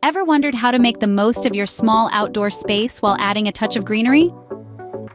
Ever wondered how to make the most of your small outdoor space while adding a touch of greenery?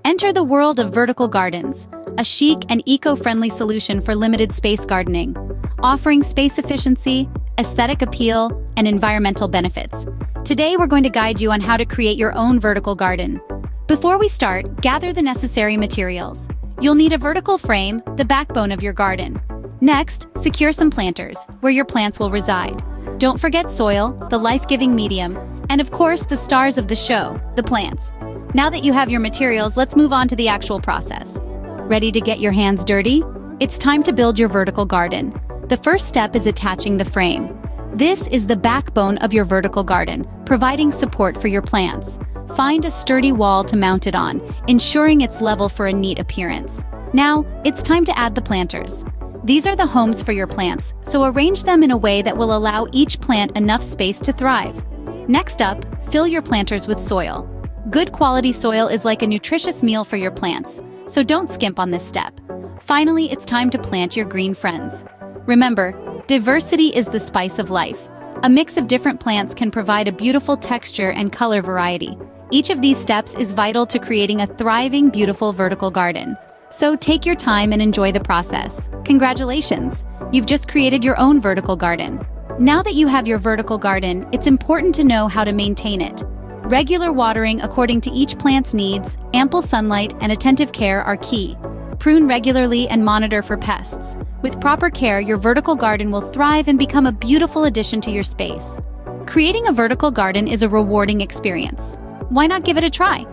Enter the world of vertical gardens, a chic and eco-friendly solution for limited space gardening, offering space efficiency, aesthetic appeal, and environmental benefits. Today, we're going to guide you on how to create your own vertical garden. Before we start, gather the necessary materials. You'll need a vertical frame, the backbone of your garden. Next, secure some planters, where your plants will reside. Don't forget soil, the life-giving medium, and of course, the stars of the show, the plants. Now that you have your materials, let's move on to the actual process. Ready to get your hands dirty? It's time to build your vertical garden. The first step is attaching the frame. This is the backbone of your vertical garden, providing support for your plants. Find a sturdy wall to mount it on, ensuring it's level for a neat appearance. Now, it's time to add the planters. These are the homes for your plants, so arrange them in a way that will allow each plant enough space to thrive. Next up, fill your planters with soil. Good quality soil is like a nutritious meal for your plants, so don't skimp on this step. Finally, it's time to plant your green friends. Remember, diversity is the spice of life. A mix of different plants can provide a beautiful texture and color variety. Each of these steps is vital to creating a thriving, beautiful vertical garden. So take your time and enjoy the process. Congratulations! You've just created your own vertical garden. Now that you have your vertical garden, it's important to know how to maintain it. Regular watering according to each plant's needs, ample sunlight, and attentive care are key. Prune regularly and monitor for pests. With proper care, your vertical garden will thrive and become a beautiful addition to your space. Creating a vertical garden is a rewarding experience. Why not give it a try?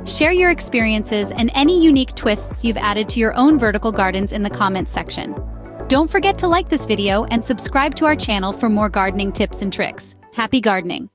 Share your experiences and any unique twists you've added to your own vertical gardens in the comments section. Don't forget to like this video and subscribe to our channel for more gardening tips and tricks. Happy gardening!